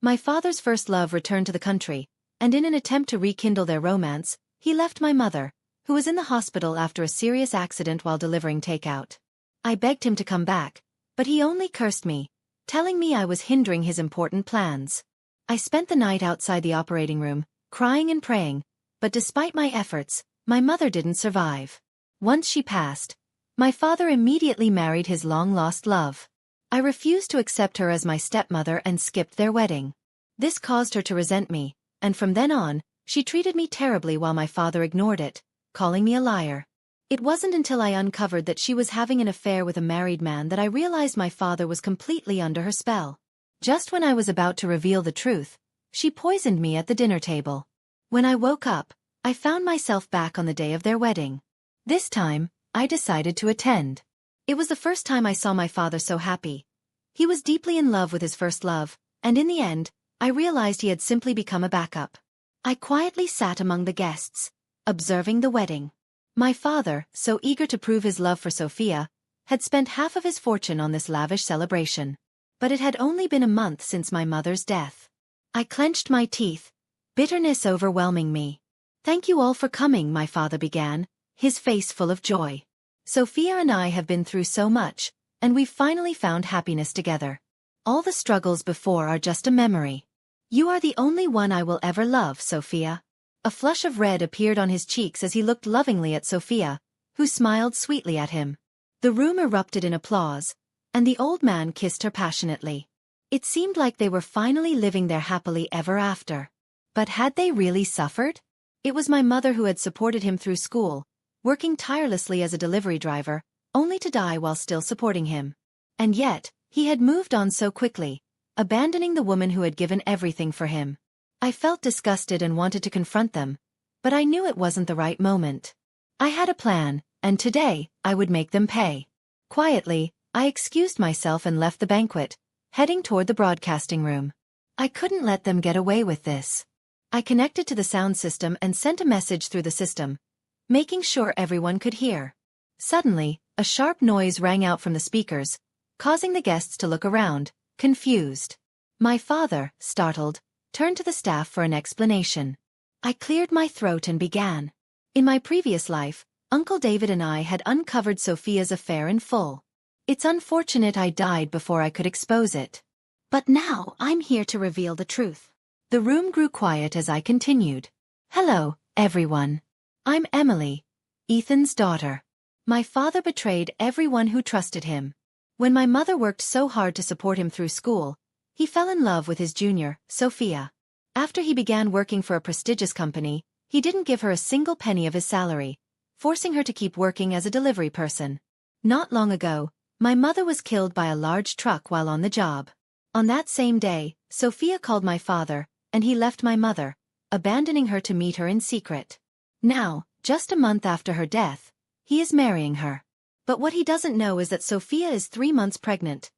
My father's first love returned to the country, and in an attempt to rekindle their romance, he left my mother, who was in the hospital after a serious accident while delivering takeout. I begged him to come back, but he only cursed me, telling me I was hindering his important plans. I spent the night outside the operating room, crying and praying, but despite my efforts, my mother didn't survive. Once she passed, my father immediately married his long-lost love. I refused to accept her as my stepmother and skipped their wedding. This caused her to resent me, and from then on, she treated me terribly while my father ignored it, calling me a liar. It wasn't until I uncovered that she was having an affair with a married man that I realized my father was completely under her spell. Just when I was about to reveal the truth, she poisoned me at the dinner table. When I woke up, I found myself back on the day of their wedding. This time, I decided to attend. It was the first time I saw my father so happy. He was deeply in love with his first love, and in the end, I realized he had simply become a backup. I quietly sat among the guests, observing the wedding. My father, so eager to prove his love for Sophia, had spent half of his fortune on this lavish celebration. But it had only been a month since my mother's death. I clenched my teeth, bitterness overwhelming me. "Thank you all for coming," my father began, his face full of joy. "Sophia and I have been through so much, and we've finally found happiness together. All the struggles before are just a memory. You are the only one I will ever love, Sophia." A flush of red appeared on his cheeks as he looked lovingly at Sophia, who smiled sweetly at him. The room erupted in applause, and the old man kissed her passionately. It seemed like they were finally living their happily ever after. But had they really suffered? It was my mother who had supported him through school, working tirelessly as a delivery driver, only to die while still supporting him. And yet, he had moved on so quickly, abandoning the woman who had given everything for him. I felt disgusted and wanted to confront them, but I knew it wasn't the right moment. I had a plan, and today, I would make them pay. Quietly, I excused myself and left the banquet, heading toward the broadcasting room. I couldn't let them get away with this. I connected to the sound system and sent a message through the system, making sure everyone could hear. Suddenly, a sharp noise rang out from the speakers, causing the guests to look around, confused. My father, startled, turned to the staff for an explanation. I cleared my throat and began. In my previous life, Uncle David and I had uncovered Sophia's affair in full. It's unfortunate I died before I could expose it. But now I'm here to reveal the truth. The room grew quiet as I continued. "Hello, everyone. I'm Emily, Ethan's daughter. My father betrayed everyone who trusted him. When my mother worked so hard to support him through school, he fell in love with his junior, Sophia. After he began working for a prestigious company, he didn't give her a single penny of his salary, forcing her to keep working as a delivery person. Not long ago, my mother was killed by a large truck while on the job. On that same day, Sophia called my father, and he left my mother, abandoning her to meet her in secret. Now, just a month after her death, he is marrying her. But what he doesn't know is that Sophia is 3 months pregnant,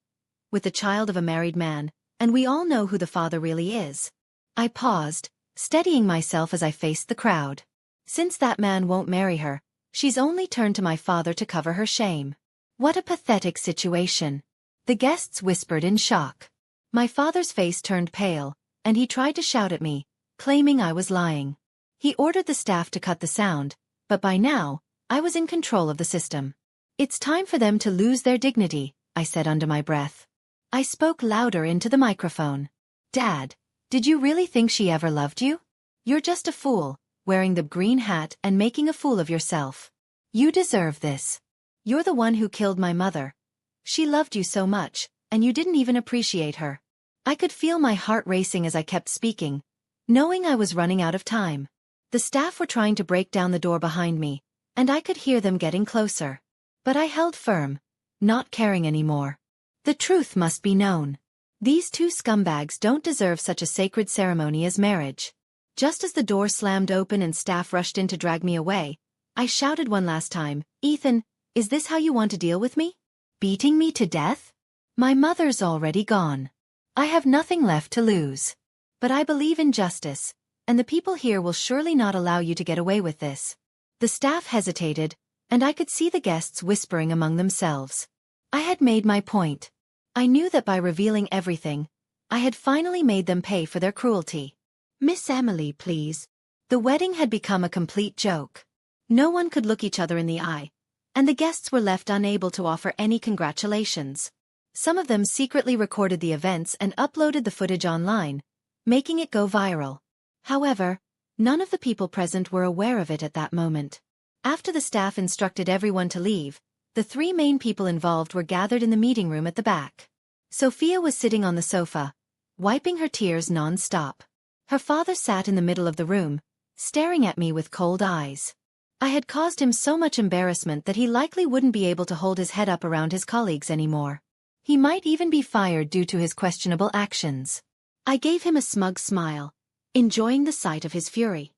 with the child of a married man, and we all know who the father really is." I paused, steadying myself as I faced the crowd. Since that man won't marry her, she's only turned to my father to cover her shame. What a pathetic situation. The guests whispered in shock. My father's face turned pale, and he tried to shout at me, claiming I was lying. He ordered the staff to cut the sound, but by now, I was in control of the system. "It's time for them to lose their dignity," I said under my breath. I spoke louder into the microphone. "Dad, did you really think she ever loved you? You're just a fool, wearing the green hat and making a fool of yourself. You deserve this. You're the one who killed my mother. She loved you so much, and you didn't even appreciate her." I could feel my heart racing as I kept speaking, knowing I was running out of time. The staff were trying to break down the door behind me, and I could hear them getting closer. But I held firm, not caring anymore. The truth must be known. These two scumbags don't deserve such a sacred ceremony as marriage. Just as the door slammed open and staff rushed in to drag me away, I shouted one last time, "Ethan, is this how you want to deal with me? Beating me to death? My mother's already gone. I have nothing left to lose. But I believe in justice, and the people here will surely not allow you to get away with this." The staff hesitated, and I could see the guests whispering among themselves. I had made my point. I knew that by revealing everything, I had finally made them pay for their cruelty. Miss Emily, please. The wedding had become a complete joke. No one could look each other in the eye, and the guests were left unable to offer any congratulations. Some of them secretly recorded the events and uploaded the footage online, making it go viral. However, none of the people present were aware of it at that moment. After the staff instructed everyone to leave, the three main people involved were gathered in the meeting room at the back. Sophia was sitting on the sofa, wiping her tears non-stop. Her father sat in the middle of the room, staring at me with cold eyes. I had caused him so much embarrassment that he likely wouldn't be able to hold his head up around his colleagues anymore. He might even be fired due to his questionable actions. I gave him a smug smile, enjoying the sight of his fury.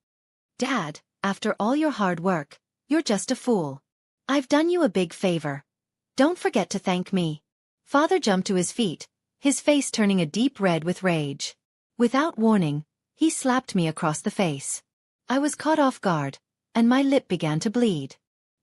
Dad, after all your hard work, you're just a fool. I've done you a big favor. Don't forget to thank me. Father jumped to his feet, his face turning a deep red with rage. Without warning, he slapped me across the face. I was caught off guard, and my lip began to bleed.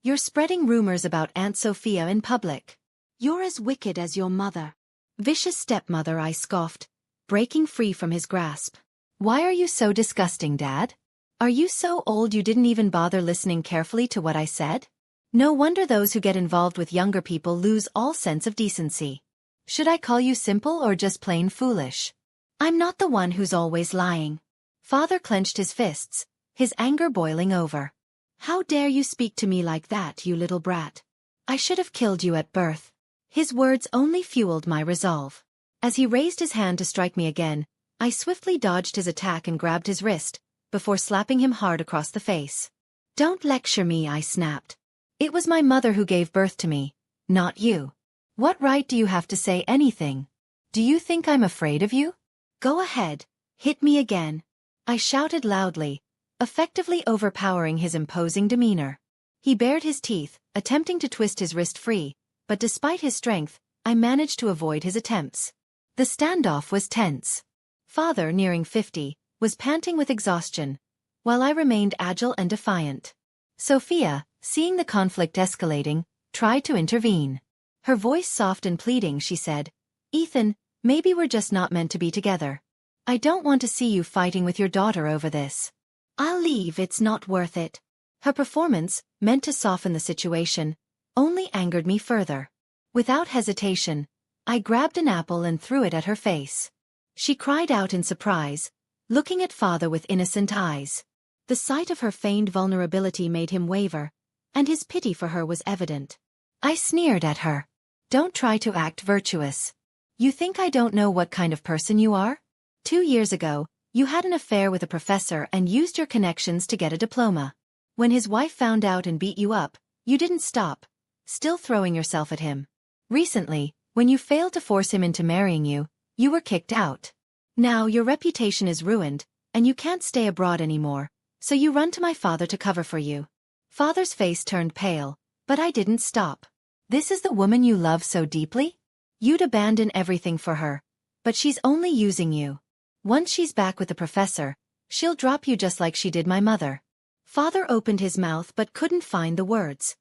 You're spreading rumors about Aunt Sophia in public. You're as wicked as your mother. Vicious stepmother, I scoffed, breaking free from his grasp. Why are you so disgusting, Dad? Are you so old you didn't even bother listening carefully to what I said? No wonder those who get involved with younger people lose all sense of decency. Should I call you simple or just plain foolish? I'm not the one who's always lying. Father clenched his fists, his anger boiling over. How dare you speak to me like that, you little brat? I should have killed you at birth. His words only fueled my resolve. As he raised his hand to strike me again, I swiftly dodged his attack and grabbed his wrist, before slapping him hard across the face. Don't lecture me, I snapped. It was my mother who gave birth to me, not you. What right do you have to say anything? Do you think I'm afraid of you? Go ahead, hit me again. I shouted loudly, effectively overpowering his imposing demeanor. He bared his teeth, attempting to twist his wrist free, but despite his strength, I managed to avoid his attempts. The standoff was tense. Father, nearing 50, was panting with exhaustion, while I remained agile and defiant. Sophia, seeing the conflict escalating, tried to intervene. Her voice soft and pleading, she said, Ethan, maybe we're just not meant to be together. I don't want to see you fighting with your daughter over this. I'll leave, it's not worth it. Her performance, meant to soften the situation, only angered me further. Without hesitation, I grabbed an apple and threw it at her face. She cried out in surprise, looking at Father with innocent eyes. The sight of her feigned vulnerability made him waver, and his pity for her was evident. I sneered at her. Don't try to act virtuous. You think I don't know what kind of person you are? 2 years ago, you had an affair with a professor and used your connections to get a diploma. When his wife found out and beat you up, you didn't stop, still throwing yourself at him. Recently, when you failed to force him into marrying you, you were kicked out. Now your reputation is ruined, and you can't stay abroad anymore, so you run to my father to cover for you. Father's face turned pale, but I didn't stop. This is the woman you love so deeply? You'd abandon everything for her, but she's only using you. Once she's back with the professor, she'll drop you just like she did my mother. Father opened his mouth but couldn't find the words.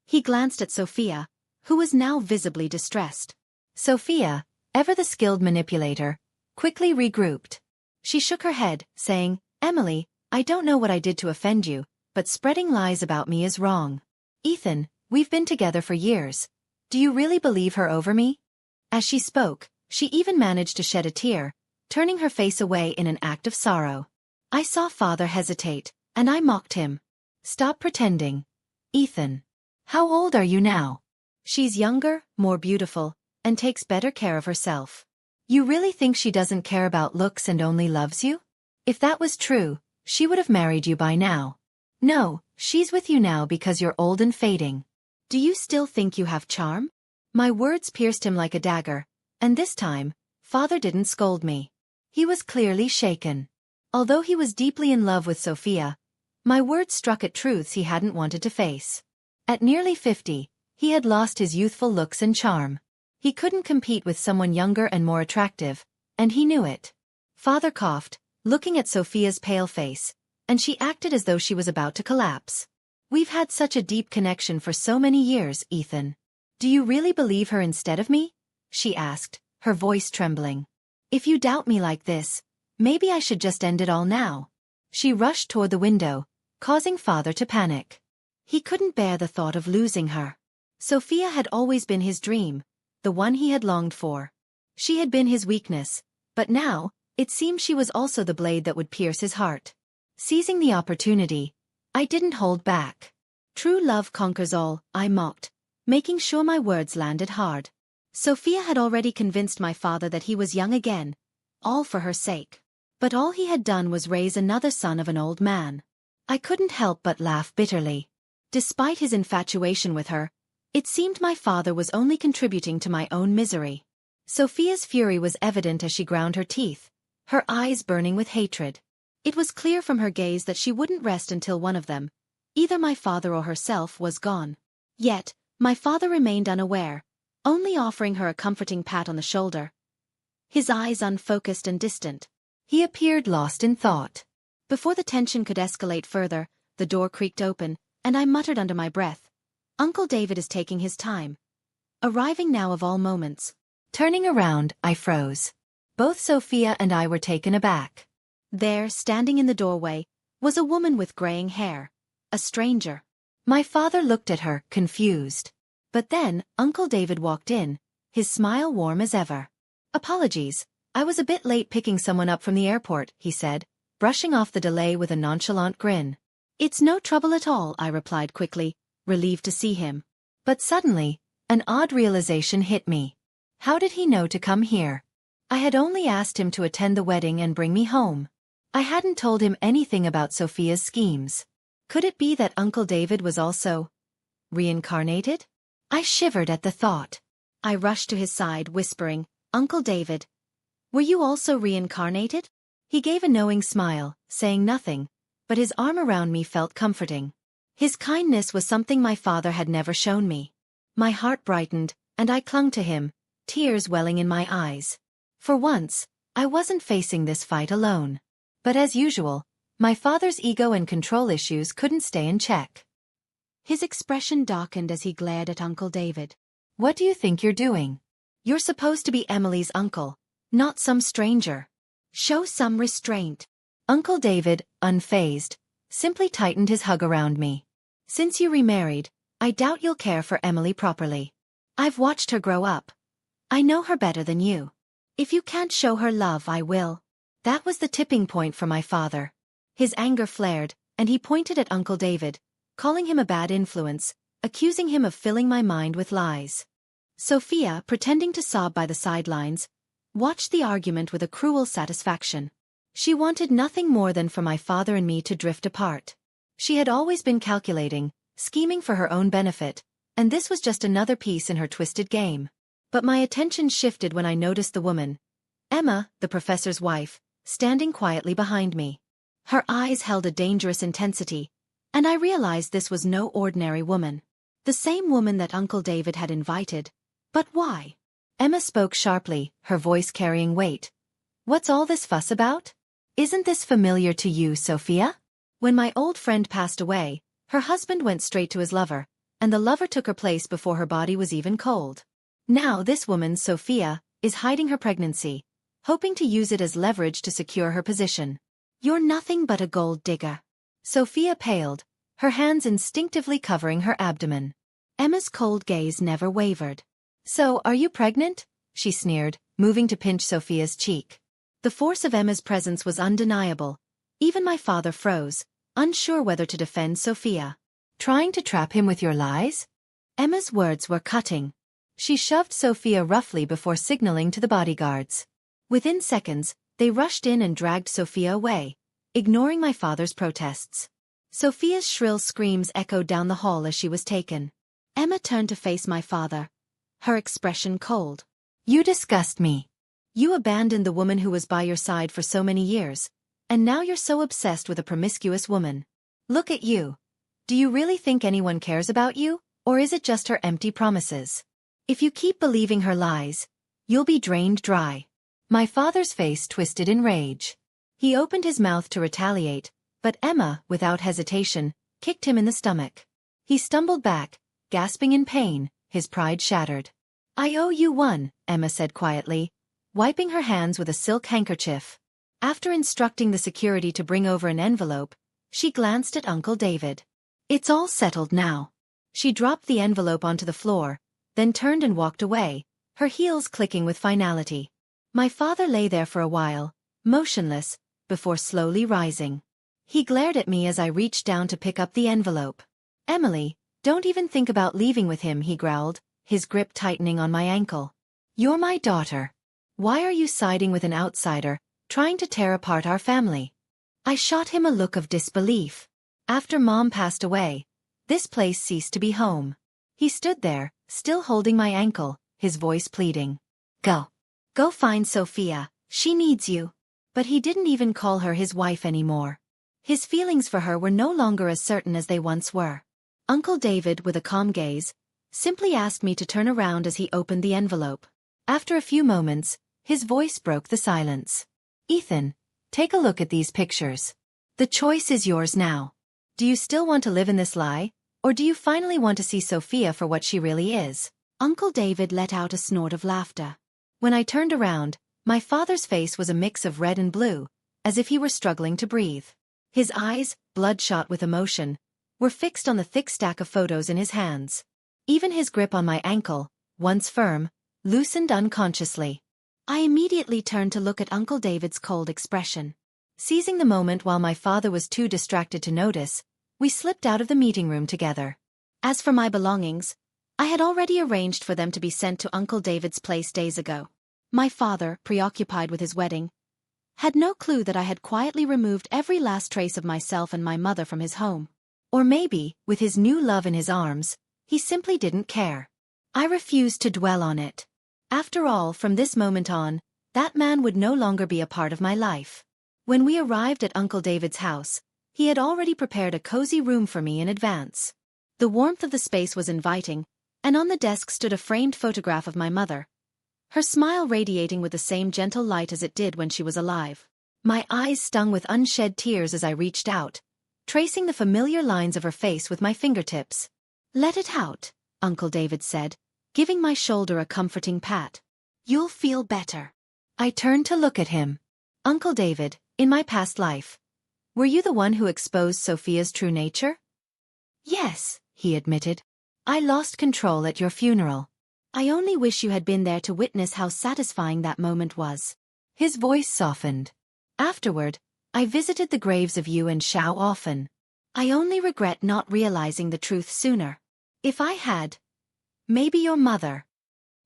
He glanced at Sophia, who was now visibly distressed. Sophia, ever the skilled manipulator, quickly regrouped. She shook her head, saying, Emily, I don't know what I did to offend you, but spreading lies about me is wrong. Ethan, we've been together for years. Do you really believe her over me? As she spoke, she even managed to shed a tear, turning her face away in an act of sorrow. I saw Father hesitate, and I mocked him. Stop pretending. Ethan. How old are you now? She's younger, more beautiful, and takes better care of herself. You really think she doesn't care about looks and only loves you? If that was true, she would have married you by now. No, she's with you now because you're old and fading. Do you still think you have charm? My words pierced him like a dagger, and this time, Father didn't scold me. He was clearly shaken. Although he was deeply in love with Sophia, my words struck at truths he hadn't wanted to face. At nearly 50, he had lost his youthful looks and charm. He couldn't compete with someone younger and more attractive, and he knew it. Father coughed, looking at Sophia's pale face, and she acted as though she was about to collapse. We've had such a deep connection for so many years, Ethan. Do you really believe her instead of me? She asked, her voice trembling. If you doubt me like this, maybe I should just end it all now. She rushed toward the window, causing father to panic. He couldn't bear the thought of losing her. Sophia had always been his dream, the one he had longed for. She had been his weakness, but now, it seemed she was also the blade that would pierce his heart. Seizing the opportunity, I didn't hold back. True love conquers all, I mocked, making sure my words landed hard. Sophia had already convinced my father that he was young again, all for her sake. But all he had done was raise another son of an old man. I couldn't help but laugh bitterly. Despite his infatuation with her, it seemed my father was only contributing to my own misery. Sophia's fury was evident as she ground her teeth, her eyes burning with hatred. It was clear from her gaze that she wouldn't rest until one of them, either my father or herself, was gone. Yet, my father remained unaware, only offering her a comforting pat on the shoulder. His eyes unfocused and distant. He appeared lost in thought. Before the tension could escalate further, the door creaked open, and I muttered under my breath, "Uncle David is taking his time. Arriving now of all moments." Turning around, I froze. Both Sophia and I were taken aback. There, standing in the doorway, was a woman with graying hair. A stranger. My father looked at her, confused. But then, Uncle David walked in, his smile warm as ever. "Apologies, I was a bit late picking someone up from the airport," he said, brushing off the delay with a nonchalant grin. "It's no trouble at all," I replied quickly, relieved to see him. But suddenly, an odd realization hit me. How did he know to come here? I had only asked him to attend the wedding and bring me home. I hadn't told him anything about Sophia's schemes. Could it be that Uncle David was also reincarnated? I shivered at the thought. I rushed to his side, whispering, "Uncle David, were you also reincarnated?" He gave a knowing smile, saying nothing, but his arm around me felt comforting. His kindness was something my father had never shown me. My heart brightened, and I clung to him, tears welling in my eyes. For once, I wasn't facing this fight alone. But as usual, my father's ego and control issues couldn't stay in check. His expression darkened as he glared at Uncle David. "What do you think you're doing? You're supposed to be Emily's uncle, not some stranger. Show some restraint." Uncle David, unfazed, simply tightened his hug around me. "Since you remarried, I doubt you'll care for Emily properly. I've watched her grow up. I know her better than you. If you can't show her love, I will." That was the tipping point for my father. His anger flared, and he pointed at Uncle David, calling him a bad influence, accusing him of filling my mind with lies. Sophia, pretending to sob by the sidelines, watched the argument with a cruel satisfaction. She wanted nothing more than for my father and me to drift apart. She had always been calculating, scheming for her own benefit, and this was just another piece in her twisted game. But my attention shifted when I noticed the woman, Emma, the professor's wife, standing quietly behind me. Her eyes held a dangerous intensity, and I realized this was no ordinary woman. The same woman that Uncle David had invited. But why? Emma spoke sharply, her voice carrying weight. "What's all this fuss about? Isn't this familiar to you, Sophia? When my old friend passed away, her husband went straight to his lover, and the lover took her place before her body was even cold. Now this woman, Sophia, is hiding her pregnancy, hoping to use it as leverage to secure her position. You're nothing but a gold digger." Sophia paled, her hands instinctively covering her abdomen. Emma's cold gaze never wavered. "So, are you pregnant?" she sneered, moving to pinch Sophia's cheek. The force of Emma's presence was undeniable. Even my father froze, unsure whether to defend Sophia. "Trying to trap him with your lies?" Emma's words were cutting. She shoved Sophia roughly before signaling to the bodyguards. Within seconds, they rushed in and dragged Sophia away, ignoring my father's protests. Sophia's shrill screams echoed down the hall as she was taken. Emma turned to face my father, her expression cold. "You disgust me. You abandoned the woman who was by your side for so many years, and now you're so obsessed with a promiscuous woman. Look at you. Do you really think anyone cares about you, or is it just her empty promises? If you keep believing her lies, you'll be drained dry." My father's face twisted in rage. He opened his mouth to retaliate, but Emma, without hesitation, kicked him in the stomach. He stumbled back, gasping in pain, his pride shattered. "I owe you one," Emma said quietly. wiping her hands with a silk handkerchief. After instructing the security to bring over an envelope, she glanced at Uncle David. "It's all settled now." She dropped the envelope onto the floor, then turned and walked away, her heels clicking with finality. My father lay there for a while, motionless, before slowly rising. He glared at me as I reached down to pick up the envelope. "Emily, don't even think about leaving with him," he growled, his grip tightening on my ankle. "You're my daughter. Why are you siding with an outsider, trying to tear apart our family?" I shot him a look of disbelief. "After Mom passed away, this place ceased to be home." He stood there, still holding my ankle, his voice pleading. "Go. Go find Sophia, she needs you." But he didn't even call her his wife anymore. His feelings for her were no longer as certain as they once were. Uncle David, with a calm gaze, simply asked me to turn around as he opened the envelope. After a few moments, his voice broke the silence. "Ethan, take a look at these pictures. The choice is yours now. Do you still want to live in this lie, or do you finally want to see Sophia for what she really is?" Uncle David let out a snort of laughter. When I turned around, my father's face was a mix of red and blue, as if he were struggling to breathe. His eyes, bloodshot with emotion, were fixed on the thick stack of photos in his hands. Even his grip on my ankle, once firm, loosened unconsciously. I immediately turned to look at Uncle David's cold expression. Seizing the moment while my father was too distracted to notice, we slipped out of the meeting room together. As for my belongings, I had already arranged for them to be sent to Uncle David's place days ago. My father, preoccupied with his wedding, had no clue that I had quietly removed every last trace of myself and my mother from his home. Or maybe, with his new love in his arms, he simply didn't care. I refused to dwell on it. After all, from this moment on, that man would no longer be a part of my life. When we arrived at Uncle David's house, he had already prepared a cozy room for me in advance. The warmth of the space was inviting, and on the desk stood a framed photograph of my mother, her smile radiating with the same gentle light as it did when she was alive. My eyes stung with unshed tears as I reached out, tracing the familiar lines of her face with my fingertips. "Let it out," Uncle David said, giving my shoulder a comforting pat. "You'll feel better." I turned to look at him. "Uncle David, in my past life, were you the one who exposed Sophia's true nature?" "Yes," he admitted. "I lost control at your funeral. I only wish you had been there to witness how satisfying that moment was." His voice softened. "Afterward, I visited the graves of you and Xiao often. I only regret not realizing the truth sooner. If I had, maybe your mother."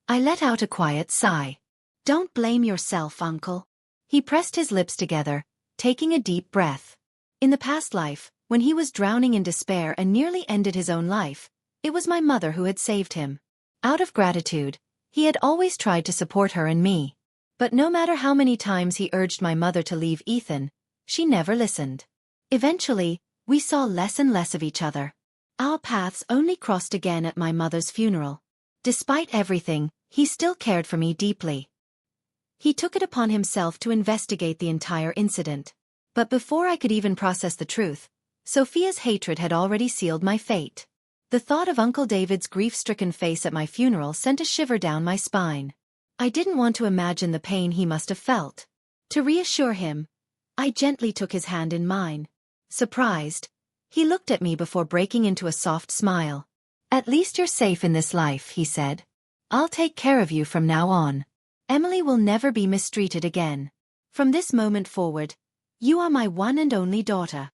I let out a quiet sigh. "Don't blame yourself, Uncle." He pressed his lips together, taking a deep breath. In the past life, when he was drowning in despair and nearly ended his own life, it was my mother who had saved him. Out of gratitude, he had always tried to support her and me. But no matter how many times he urged my mother to leave Ethan, she never listened. Eventually, we saw less and less of each other. Our paths only crossed again at my mother's funeral. Despite everything, he still cared for me deeply. He took it upon himself to investigate the entire incident. But before I could even process the truth, Sophia's hatred had already sealed my fate. The thought of Uncle David's grief-stricken face at my funeral sent a shiver down my spine. I didn't want to imagine the pain he must have felt. To reassure him, I gently took his hand in mine. Surprised, he looked at me before breaking into a soft smile. "At least you're safe in this life," he said. "I'll take care of you from now on. Emily will never be mistreated again. From this moment forward, you are my one and only daughter."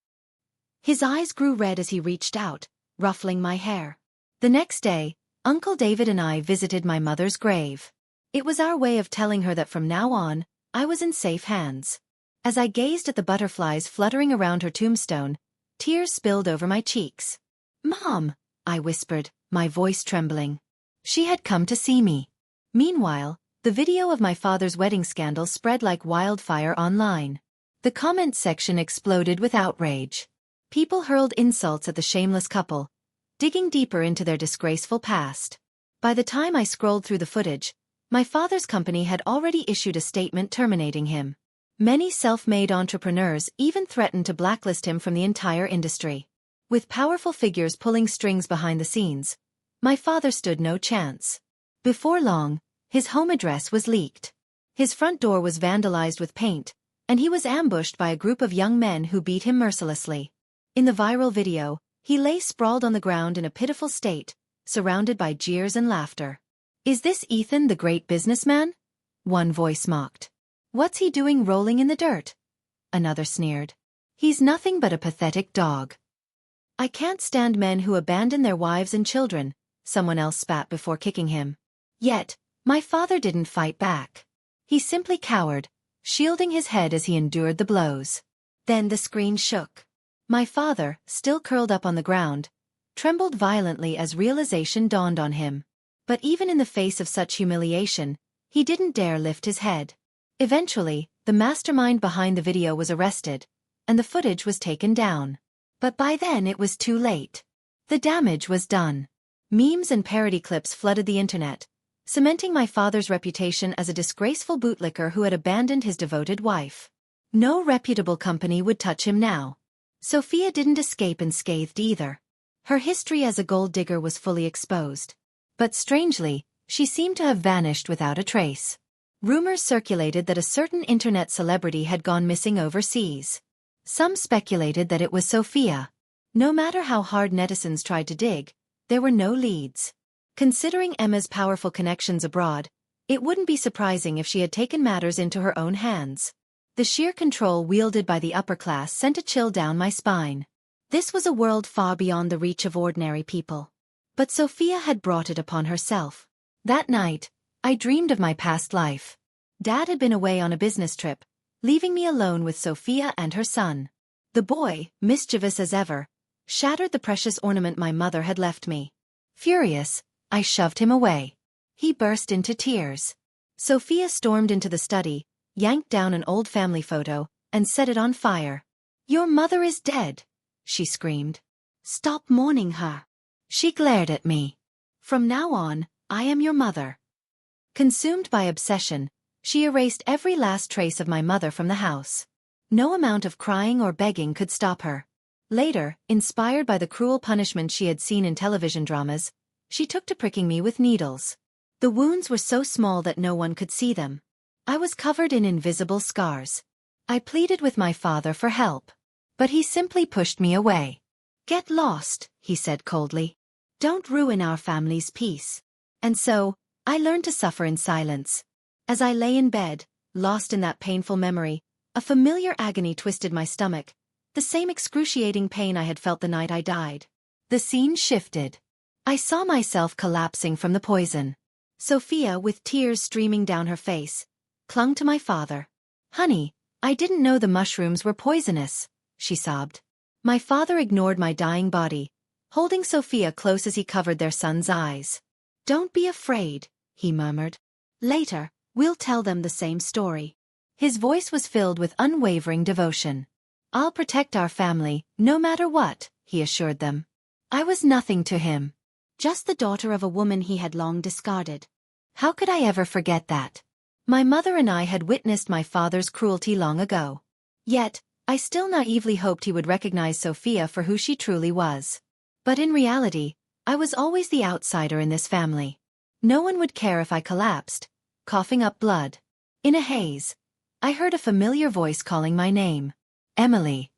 His eyes grew red as he reached out, ruffling my hair. The next day, Uncle David and I visited my mother's grave. It was our way of telling her that from now on, I was in safe hands. As I gazed at the butterflies fluttering around her tombstone, tears spilled over my cheeks. "Mom," I whispered, my voice trembling. She had come to see me. Meanwhile, the video of my father's wedding scandal spread like wildfire online. The comment section exploded with outrage. People hurled insults at the shameless couple, digging deeper into their disgraceful past. By the time I scrolled through the footage, my father's company had already issued a statement terminating him. Many self-made entrepreneurs even threatened to blacklist him from the entire industry. With powerful figures pulling strings behind the scenes, my father stood no chance. Before long, his home address was leaked. His front door was vandalized with paint, and he was ambushed by a group of young men who beat him mercilessly. In the viral video, he lay sprawled on the ground in a pitiful state, surrounded by jeers and laughter. "Is this Ethan the great businessman?" one voice mocked. "What's he doing rolling in the dirt?" another sneered. "He's nothing but a pathetic dog." "I can't stand men who abandon their wives and children," someone else spat before kicking him. Yet, my father didn't fight back. He simply cowered, shielding his head as he endured the blows. Then the screen shook. My father, still curled up on the ground, trembled violently as realization dawned on him. But even in the face of such humiliation, he didn't dare lift his head. Eventually, the mastermind behind the video was arrested, and the footage was taken down. But by then it was too late. The damage was done. Memes and parody clips flooded the internet, cementing my father's reputation as a disgraceful bootlicker who had abandoned his devoted wife. No reputable company would touch him now. Sophia didn't escape unscathed either. Her history as a gold digger was fully exposed. But strangely, she seemed to have vanished without a trace. Rumors circulated that a certain internet celebrity had gone missing overseas. Some speculated that it was Sophia. No matter how hard netizens tried to dig, there were no leads. Considering Emma's powerful connections abroad, it wouldn't be surprising if she had taken matters into her own hands. The sheer control wielded by the upper class sent a chill down my spine. This was a world far beyond the reach of ordinary people. But Sophia had brought it upon herself. That night, I dreamed of my past life. Dad had been away on a business trip, leaving me alone with Sophia and her son. The boy, mischievous as ever, shattered the precious ornament my mother had left me. Furious, I shoved him away. He burst into tears. Sophia stormed into the study, yanked down an old family photo, and set it on fire. "Your mother is dead," she screamed. "Stop mourning her." She glared at me. "From now on, I am your mother." Consumed by obsession, she erased every last trace of my mother from the house. No amount of crying or begging could stop her. Later, inspired by the cruel punishment she had seen in television dramas, she took to pricking me with needles. The wounds were so small that no one could see them. I was covered in invisible scars. I pleaded with my father for help. But he simply pushed me away. "Get lost," he said coldly. "Don't ruin our family's peace." And so, I learned to suffer in silence. As I lay in bed, lost in that painful memory, a familiar agony twisted my stomach, the same excruciating pain I had felt the night I died. The scene shifted. I saw myself collapsing from the poison. Sophia, with tears streaming down her face, clung to my father. "Honey, I didn't know the mushrooms were poisonous," she sobbed. My father ignored my dying body, holding Sophia close as he covered their son's eyes. "Don't be afraid," he murmured. "Later, we'll tell them the same story." His voice was filled with unwavering devotion. "I'll protect our family, no matter what," he assured them. I was nothing to him. Just the daughter of a woman he had long discarded. How could I ever forget that? My mother and I had witnessed my father's cruelty long ago. Yet, I still naively hoped he would recognize Sophia for who she truly was. But in reality, I was always the outsider in this family. No one would care if I collapsed, coughing up blood. In a haze, I heard a familiar voice calling my name. "Emily.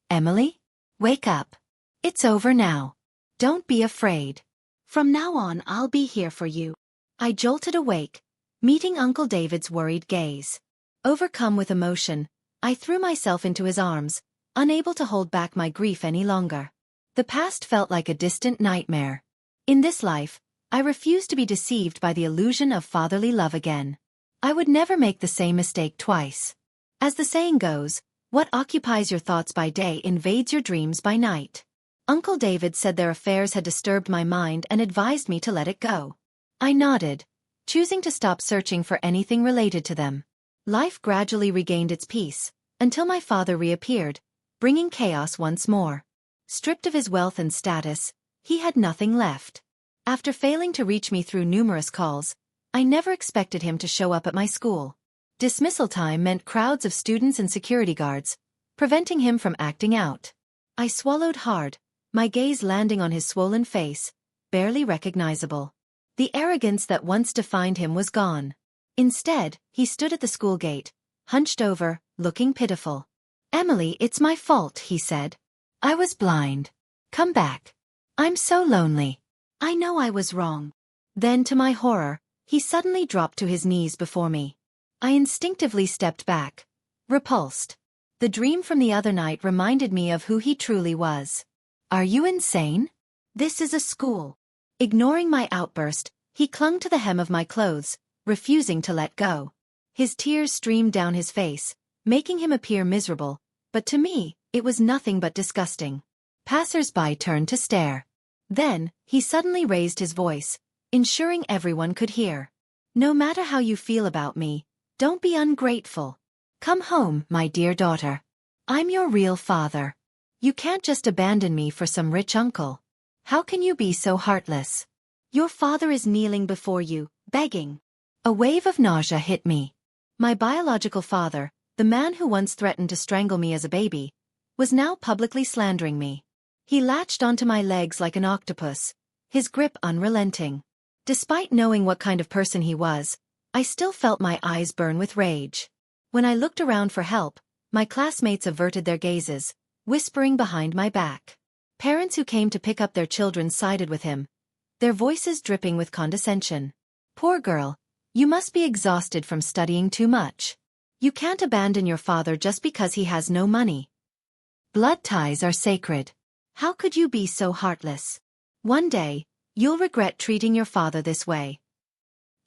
Emily? Wake up. It's over now. Don't be afraid. From now on I'll be here for you." I jolted awake, meeting Uncle David's worried gaze. Overcome with emotion, I threw myself into his arms, unable to hold back my grief any longer. The past felt like a distant nightmare. In this life, I refused to be deceived by the illusion of fatherly love again. I would never make the same mistake twice. As the saying goes, what occupies your thoughts by day invades your dreams by night. Uncle David said their affairs had disturbed my mind and advised me to let it go. I nodded, choosing to stop searching for anything related to them. Life gradually regained its peace, until my father reappeared, bringing chaos once more. Stripped of his wealth and status, he had nothing left. After failing to reach me through numerous calls, I never expected him to show up at my school. Dismissal time meant crowds of students and security guards, preventing him from acting out. I swallowed hard, my gaze landing on his swollen face, barely recognizable. The arrogance that once defined him was gone. Instead, he stood at the school gate, hunched over, looking pitiful. "Emily, it's my fault," he said. "I was blind. Come back. I'm so lonely. I know I was wrong." Then, to my horror, he suddenly dropped to his knees before me. I instinctively stepped back, repulsed. The dream from the other night reminded me of who he truly was. "Are you insane? This is a school." Ignoring my outburst, he clung to the hem of my clothes, refusing to let go. His tears streamed down his face, making him appear miserable, but to me, it was nothing but disgusting. Passers-by turned to stare. Then, he suddenly raised his voice, ensuring everyone could hear. "No matter how you feel about me, don't be ungrateful. Come home, my dear daughter. I'm your real father. You can't just abandon me for some rich uncle. How can you be so heartless? Your father is kneeling before you, begging." A wave of nausea hit me. My biological father, the man who once threatened to strangle me as a baby, was now publicly slandering me. He latched onto my legs like an octopus, his grip unrelenting. Despite knowing what kind of person he was, I still felt my eyes burn with rage. When I looked around for help, my classmates averted their gazes, whispering behind my back. Parents who came to pick up their children sided with him, their voices dripping with condescension. "Poor girl, you must be exhausted from studying too much. You can't abandon your father just because he has no money. Blood ties are sacred. How could you be so heartless? One day, you'll regret treating your father this way.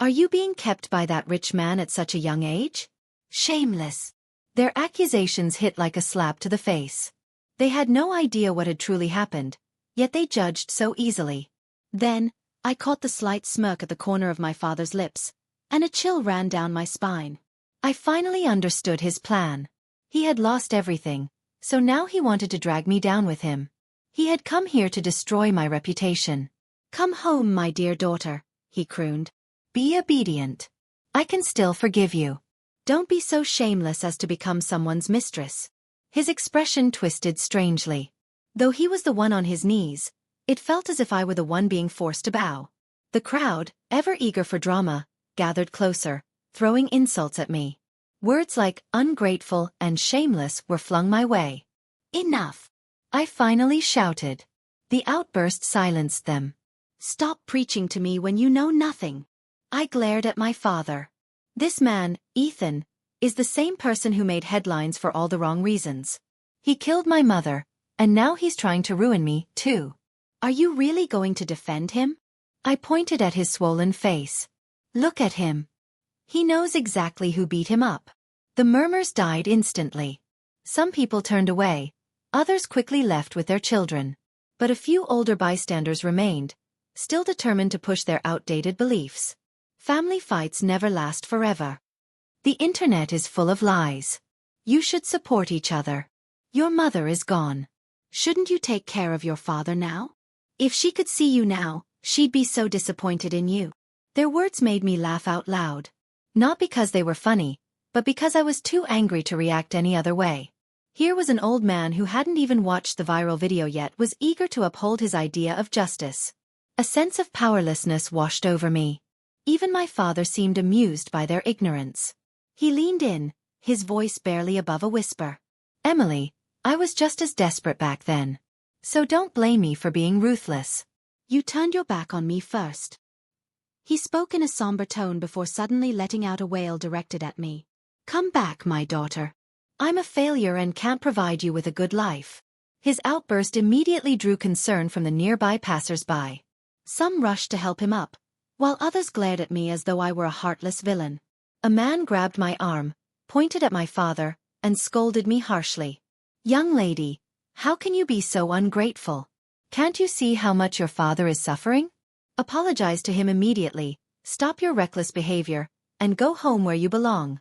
Are you being kept by that rich man at such a young age? Shameless." Their accusations hit like a slap to the face. They had no idea what had truly happened, yet they judged so easily. Then, I caught the slight smirk at the corner of my father's lips, and a chill ran down my spine. I finally understood his plan. He had lost everything, so now he wanted to drag me down with him. He had come here to destroy my reputation. "Come home, my dear daughter," he crooned. "Be obedient. I can still forgive you. Don't be so shameless as to become someone's mistress." His expression twisted strangely. Though he was the one on his knees, it felt as if I were the one being forced to bow. The crowd, ever eager for drama, gathered closer, throwing insults at me. Words like ungrateful and shameless were flung my way. "Enough!" I finally shouted. The outburst silenced them. "Stop preaching to me when you know nothing." I glared at my father. This man, Ethan, is the same person who made headlines for all the wrong reasons. He killed my mother, and now he's trying to ruin me, too. Are you really going to defend him? I pointed at his swollen face. Look at him. He knows exactly who beat him up. The murmurs died instantly. Some people turned away, others quickly left with their children. But a few older bystanders remained, still determined to push their outdated beliefs. Family fights never last forever. The internet is full of lies. You should support each other. Your mother is gone. Shouldn't you take care of your father now? If she could see you now, she'd be so disappointed in you. Their words made me laugh out loud. Not because they were funny, but because I was too angry to react any other way. Here was an old man who hadn't even watched the viral video yet, was eager to uphold his idea of justice. A sense of powerlessness washed over me. Even my father seemed amused by their ignorance. He leaned in, his voice barely above a whisper. "Emily, I was just as desperate back then. So don't blame me for being ruthless. You turned your back on me first." He spoke in a somber tone before suddenly letting out a wail directed at me. "Come back, my daughter. I'm a failure and can't provide you with a good life." His outburst immediately drew concern from the nearby passers-by. Some rushed to help him up, while others glared at me as though I were a heartless villain. A man grabbed my arm, pointed at my father, and scolded me harshly. "Young lady, how can you be so ungrateful? Can't you see how much your father is suffering? Apologize to him immediately, stop your reckless behavior, and go home where you belong."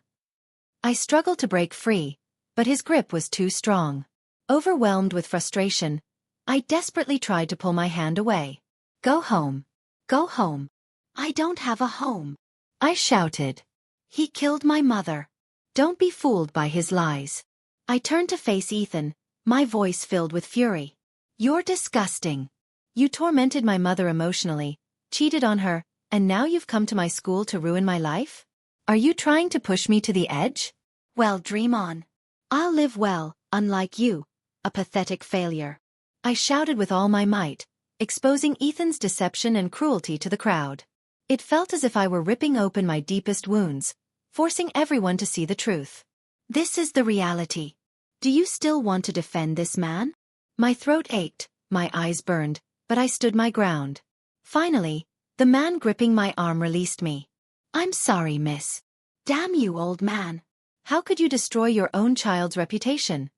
I struggled to break free, but his grip was too strong. Overwhelmed with frustration, I desperately tried to pull my hand away. "Go home. Go home." "I don't have a home," I shouted. "He killed my mother. Don't be fooled by his lies." I turned to face Ethan, my voice filled with fury. "You're disgusting. You tormented my mother emotionally, cheated on her, and now you've come to my school to ruin my life? Are you trying to push me to the edge? Well, dream on. I'll live well, unlike you, a pathetic failure. I shouted with all my might, exposing Ethan's deception and cruelty to the crowd. It felt as if I were ripping open my deepest wounds, forcing everyone to see the truth. This is the reality. Do you still want to defend this man? My throat ached, my eyes burned, but I stood my ground. Finally, the man gripping my arm released me. I'm sorry, miss. Damn you, old man. How could you destroy your own child's reputation?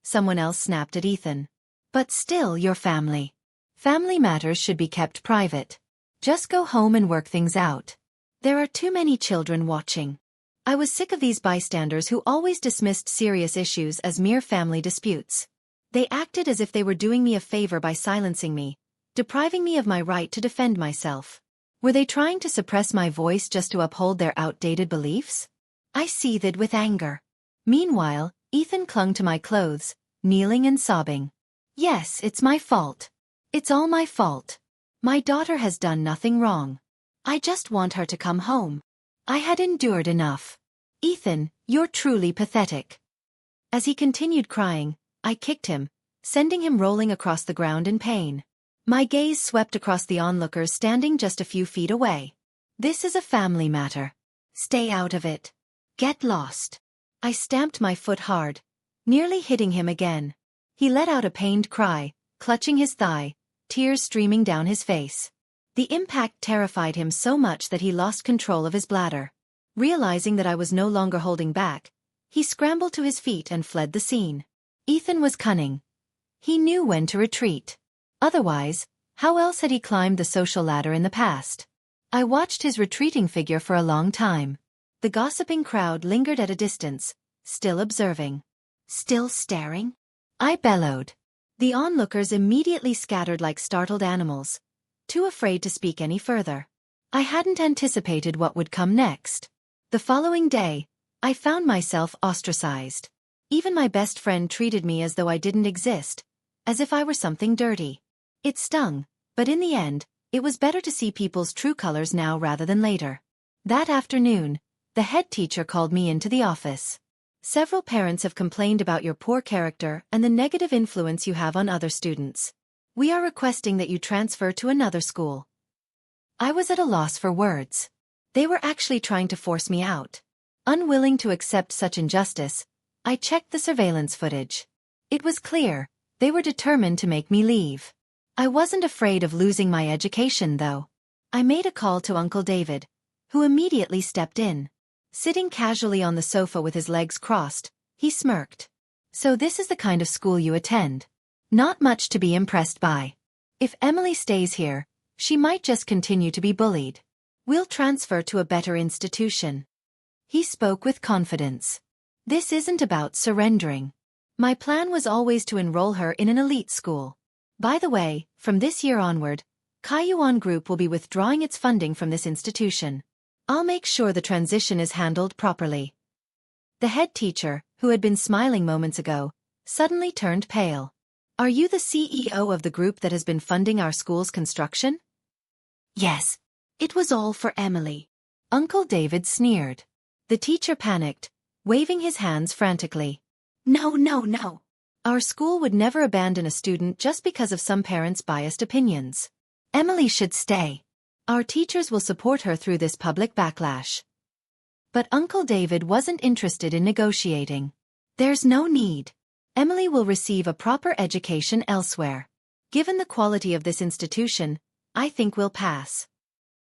Someone else snapped at Ethan. But still, your family. Family matters should be kept private. Just go home and work things out. There are too many children watching. I was sick of these bystanders who always dismissed serious issues as mere family disputes. They acted as if they were doing me a favor by silencing me, depriving me of my right to defend myself. Were they trying to suppress my voice just to uphold their outdated beliefs? I seethed with anger. Meanwhile, Ethan clung to my clothes, kneeling and sobbing. Yes, it's my fault. It's all my fault. My daughter has done nothing wrong. I just want her to come home. I had endured enough. Ethan, you're truly pathetic. As he continued crying, I kicked him, sending him rolling across the ground in pain. My gaze swept across the onlookers standing just a few feet away. This is a family matter. Stay out of it. Get lost. I stamped my foot hard, nearly hitting him again. He let out a pained cry, clutching his thigh, tears streaming down his face. The impact terrified him so much that he lost control of his bladder. Realizing that I was no longer holding back, he scrambled to his feet and fled the scene. Ethan was cunning. He knew when to retreat. Otherwise, how else had he climbed the social ladder in the past? I watched his retreating figure for a long time. The gossiping crowd lingered at a distance, still observing. Still staring? I bellowed. The onlookers immediately scattered like startled animals, too afraid to speak any further. I hadn't anticipated what would come next. The following day, I found myself ostracized. Even my best friend treated me as though I didn't exist, as if I were something dirty. It stung, but in the end, it was better to see people's true colors now rather than later. That afternoon, the head teacher called me into the office. Several parents have complained about your poor character and the negative influence you have on other students. We are requesting that you transfer to another school. I was at a loss for words. They were actually trying to force me out. Unwilling to accept such injustice, I checked the surveillance footage. It was clear, they were determined to make me leave. I wasn't afraid of losing my education, though. I made a call to Uncle David, who immediately stepped in. Sitting casually on the sofa with his legs crossed, he smirked. So this is the kind of school you attend. Not much to be impressed by. If Emily stays here, she might just continue to be bullied. We'll transfer to a better institution. He spoke with confidence. This isn't about surrendering. My plan was always to enroll her in an elite school. By the way, from this year onward, Kaiyuan Group will be withdrawing its funding from this institution. I'll make sure the transition is handled properly. The head teacher, who had been smiling moments ago, suddenly turned pale. Are you the CEO of the group that has been funding our school's construction? Yes. It was all for Emily. Uncle David sneered. The teacher panicked, waving his hands frantically. No. Our school would never abandon a student just because of some parents' biased opinions. Emily should stay. Our teachers will support her through this public backlash. But Uncle David wasn't interested in negotiating. There's no need. Emily will receive a proper education elsewhere. Given the quality of this institution, I think we'll pass.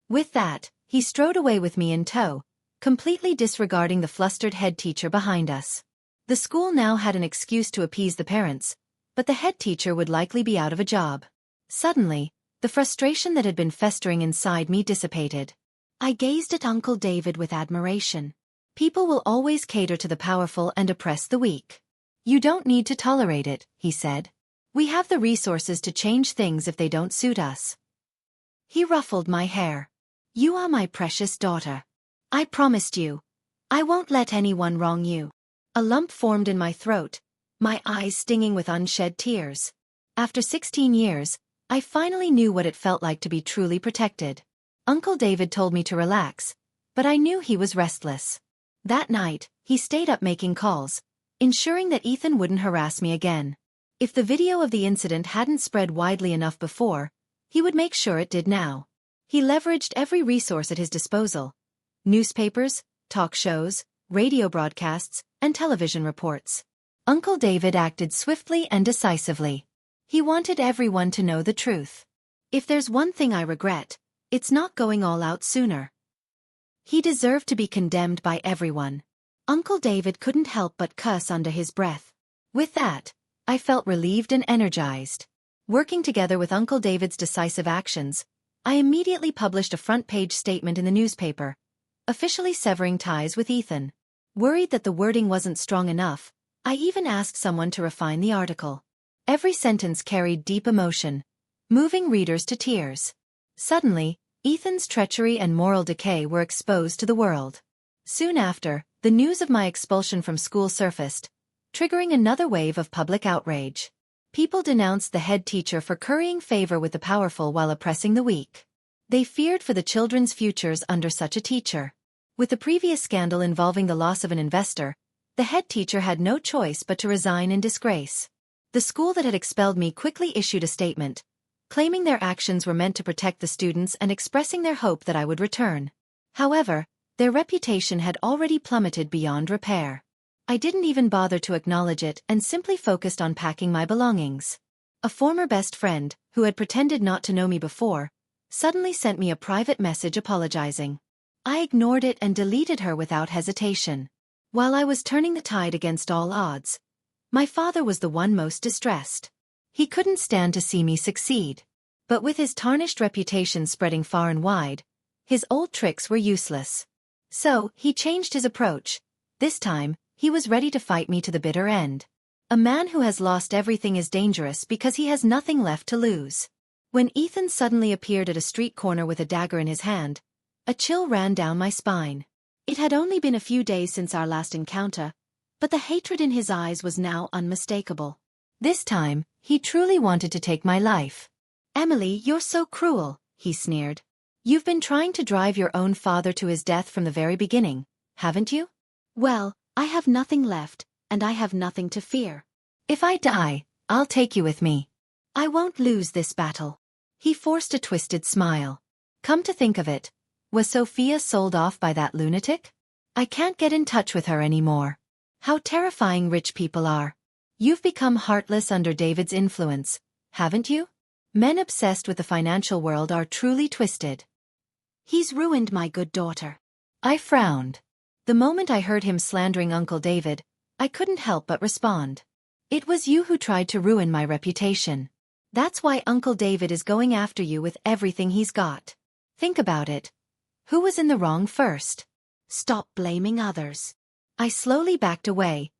With that, he strode away with me in tow, completely disregarding the flustered head teacher behind us. The school now had an excuse to appease the parents, but the head teacher would likely be out of a job. Suddenly, the frustration that had been festering inside me dissipated. I gazed at Uncle David with admiration. People will always cater to the powerful and oppress the weak. You don't need to tolerate it, he said. We have the resources to change things if they don't suit us. He ruffled my hair. You are my precious daughter. I promised you. I won't let anyone wrong you. A lump formed in my throat, my eyes stinging with unshed tears. After 16 years, I finally knew what it felt like to be truly protected. Uncle David told me to relax, but I knew he was restless. That night, he stayed up making calls, ensuring that Ethan wouldn't harass me again. If the video of the incident hadn't spread widely enough before, he would make sure it did now. He leveraged every resource at his disposal: newspapers, talk shows, radio broadcasts, and television reports. Uncle David acted swiftly and decisively. He wanted everyone to know the truth. If there's one thing I regret, it's not going all out sooner. He deserved to be condemned by everyone. Uncle David couldn't help but cuss under his breath. With that, I felt relieved and energized. Working together with Uncle David's decisive actions, I immediately published a front-page statement in the newspaper, officially severing ties with Ethan. Worried that the wording wasn't strong enough, I even asked someone to refine the article. Every sentence carried deep emotion, moving readers to tears. Suddenly, Ethan's treachery and moral decay were exposed to the world. Soon after, the news of my expulsion from school surfaced, triggering another wave of public outrage. People denounced the head teacher for currying favor with the powerful while oppressing the weak. They feared for the children's futures under such a teacher. With the previous scandal involving the loss of an investor, the head teacher had no choice but to resign in disgrace. The school that had expelled me quickly issued a statement, claiming their actions were meant to protect the students and expressing their hope that I would return. However, their reputation had already plummeted beyond repair. I didn't even bother to acknowledge it and simply focused on packing my belongings. A former best friend, who had pretended not to know me before, suddenly sent me a private message apologizing. I ignored it and deleted her without hesitation. While I was turning the tide against all odds, my father was the one most distressed. He couldn't stand to see me succeed. But with his tarnished reputation spreading far and wide, his old tricks were useless. So, he changed his approach. This time, he was ready to fight me to the bitter end. A man who has lost everything is dangerous because he has nothing left to lose. When Ethan suddenly appeared at a street corner with a dagger in his hand, a chill ran down my spine. It had only been a few days since our last encounter, but the hatred in his eyes was now unmistakable. This time, he truly wanted to take my life. "Emily, you're so cruel," he sneered. "You've been trying to drive your own father to his death from the very beginning, haven't you? Well, I have nothing left, and I have nothing to fear. If I die, I'll take you with me. I won't lose this battle." He forced a twisted smile. Come to think of it, was Sophia sold off by that lunatic? I can't get in touch with her anymore. How terrifying rich people are. You've become heartless under David's influence, haven't you? Men obsessed with the financial world are truly twisted. He's ruined my good daughter. I frowned. The moment I heard him slandering Uncle David, I couldn't help but respond. It was you who tried to ruin my reputation. That's why Uncle David is going after you with everything he's got. Think about it. Who was in the wrong first? Stop blaming others. I slowly backed away,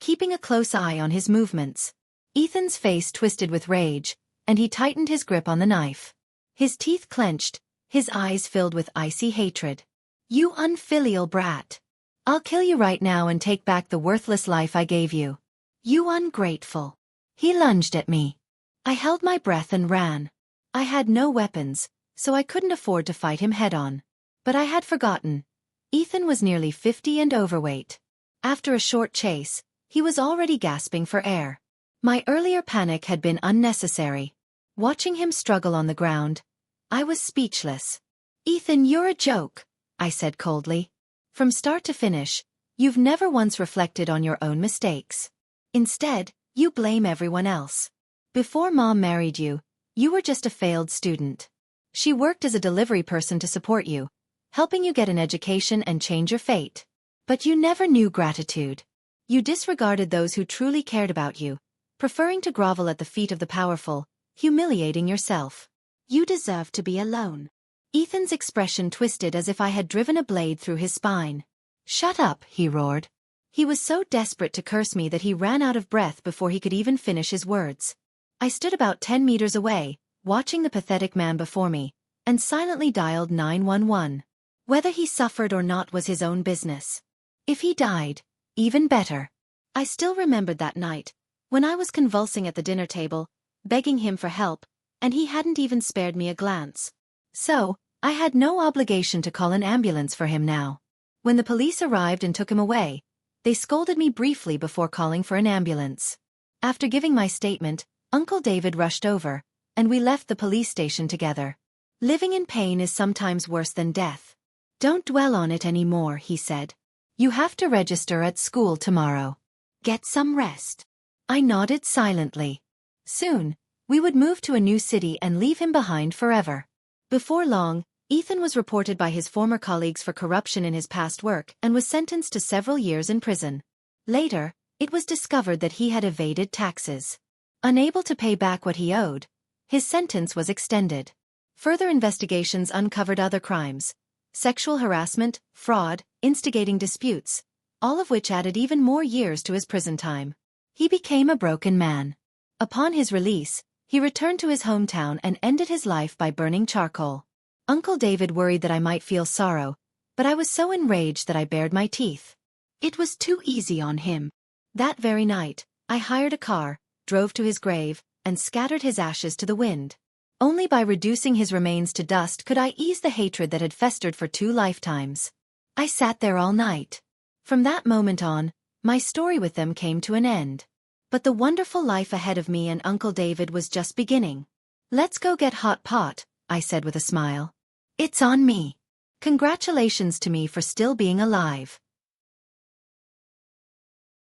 keeping a close eye on his movements. Ethan's face twisted with rage, and he tightened his grip on the knife. His teeth clenched, his eyes filled with icy hatred. You unfilial brat. I'll kill you right now and take back the worthless life I gave you. You ungrateful. He lunged at me. I held my breath and ran. I had no weapons, so I couldn't afford to fight him head-on. But I had forgotten. Ethan was nearly 50 and overweight. After a short chase, he was already gasping for air. My earlier panic had been unnecessary. Watching him struggle on the ground, I was speechless. "Ethan, you're a joke," I said coldly. "From start to finish, you've never once reflected on your own mistakes. Instead, you blame everyone else. Before Mom married you, you were just a failed student. She worked as a delivery person to support you, helping you get an education and change your fate. But you never knew gratitude. You disregarded those who truly cared about you, preferring to grovel at the feet of the powerful, humiliating yourself. You deserve to be alone." Ethan's expression twisted as if I had driven a blade through his spine. "Shut up," he roared. He was so desperate to curse me that he ran out of breath before he could even finish his words. I stood about 10 meters away, watching the pathetic man before me, and silently dialed 911. Whether he suffered or not was his own business. If he died, even better. I still remembered that night, when I was convulsing at the dinner table, begging him for help, and he hadn't even spared me a glance. So, I had no obligation to call an ambulance for him now. When the police arrived and took him away, they scolded me briefly before calling for an ambulance. After giving my statement, Uncle David rushed over, and we left the police station together. Living in pain is sometimes worse than death. Don't dwell on it anymore, he said. You have to register at school tomorrow. Get some rest. I nodded silently. Soon, we would move to a new city and leave him behind forever. Before long, Ethan was reported by his former colleagues for corruption in his past work and was sentenced to several years in prison. Later, it was discovered that he had evaded taxes. Unable to pay back what he owed, his sentence was extended. Further investigations uncovered other crimes: sexual harassment, fraud, instigating disputes, all of which added even more years to his prison time. He became a broken man. Upon his release, he returned to his hometown and ended his life by burning charcoal. Uncle David worried that I might feel sorrow, but I was so enraged that I bared my teeth. It was too easy on him. That very night, I hired a car, drove to his grave, and scattered his ashes to the wind. Only by reducing his remains to dust could I ease the hatred that had festered for 2 lifetimes. I sat there all night. From that moment on, my story with them came to an end. But the wonderful life ahead of me and Uncle David was just beginning. Let's go get hot pot, I said with a smile. It's on me. Congratulations to me for still being alive.